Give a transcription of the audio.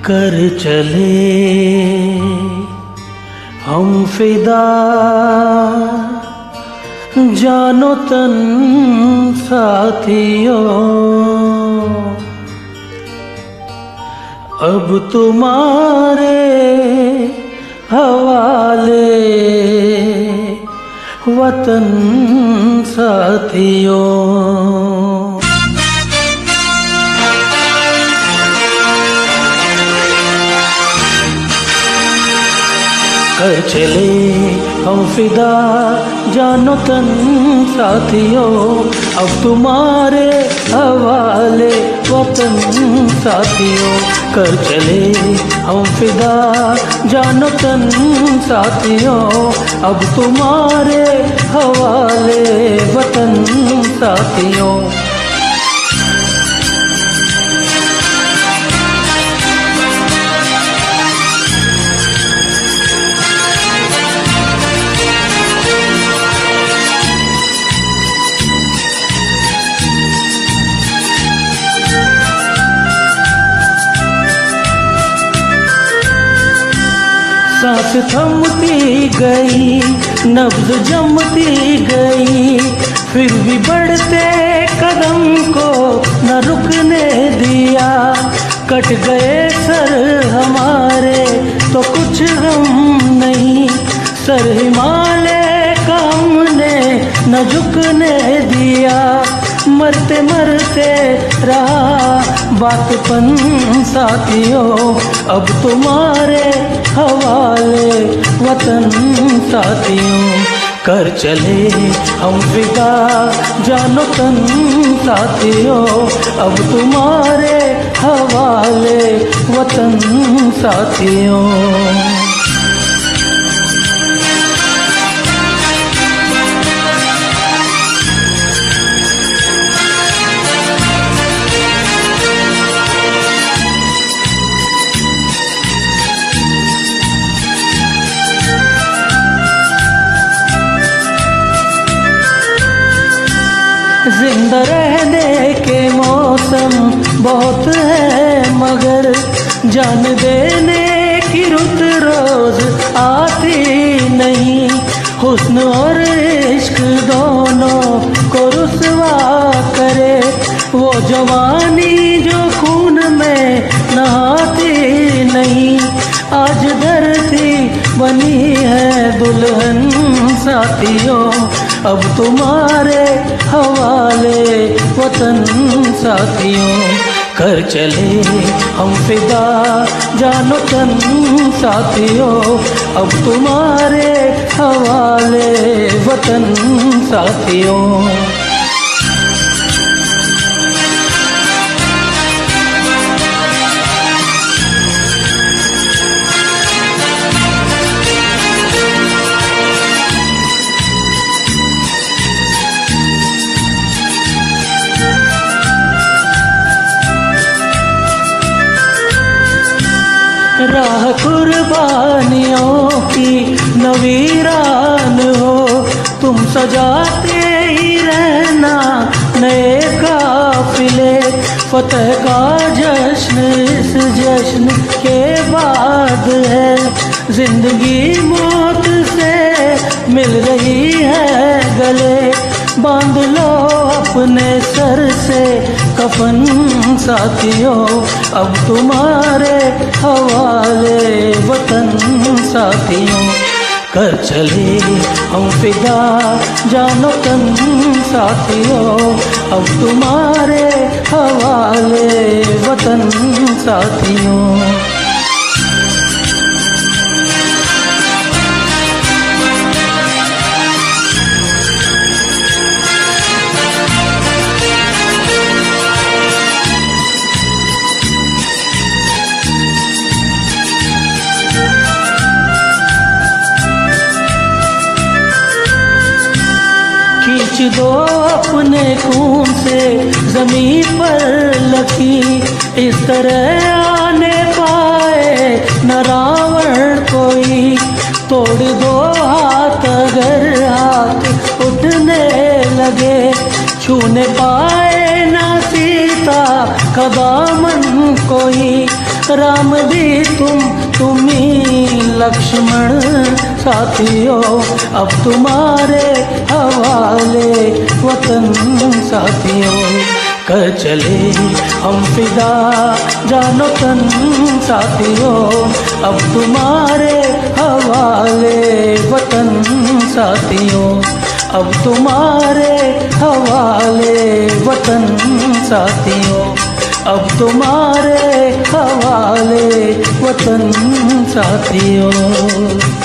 कर चले हम फिदा, जानो तन साथियों, अब तुम्हारे हवाले वतन साथियों। कर चले हम फिदा, जानो तन साथियों, अब तुम्हारे हवाले वतन साथियों। कर चले हम फिदा, जानो तन साथियों, अब तुम्हारे हवाले वतन साथियों। सांस थमती गई, नब्ज जमती गई, फिर भी बढ़ते कदम को न रुकने दिया। कट गए सर हमारे तो कुछ गम नहीं, सर हिमालय का हमने न झुकने दिया। मरते मरते रहा बातपन साथियों, अब तुम्हारे हवाले वतन साथियों। कर चले हम फिदा, जानो तन साथियों, अब तुम्हारे हवाले वतन साथियों। जिंदा रहने के मौसम बहुत है, मगर जान देने की रुत रोज आती नहीं। हुस्न और इश्क दोनों को रुसवा करे वो जवानी जो खून में नहाती नहीं। आज धरती बनी है दुल्हन साथियों, अब तुम्हारे हवाले वतन साथियों। कर चले हम फिदा, जानो तन साथियों, अब तुम्हारे हवाले वतन साथियों। राह कुर्बानियों की नवीरान हो, तुम सजाते ही रहना नए काफिले। फतह का जश्न इस जश्न के बाद है, जिंदगी मौत से मिल रही है गले। बांध लो अपने सर से कफन साथियों, अब तुम्हारे हवाले वतन साथियों। कर चले हम फिदा, जानो तन साथियों, अब तुम्हारे हवाले वतन साथियों। खींच दो अपने खून से जमीन पर लकीर, इस तरह आने पाए न रावण कोई। तोड़ दो हाथ अगर हाथ उठने लगे, छूने पाए ना सीता का दामन कोई। राम भी तुम्ही लक्ष्मण साथियों, अब तुम्हारे हवाले वतन साथियों। कर चले हम फिदा जानो तन साथियों, अब तुम्हारे हवाले वतन साथियों, अब तुम्हारे हवाले वतन साथियों, अब तुम्हारे हवाले वतन साथियों।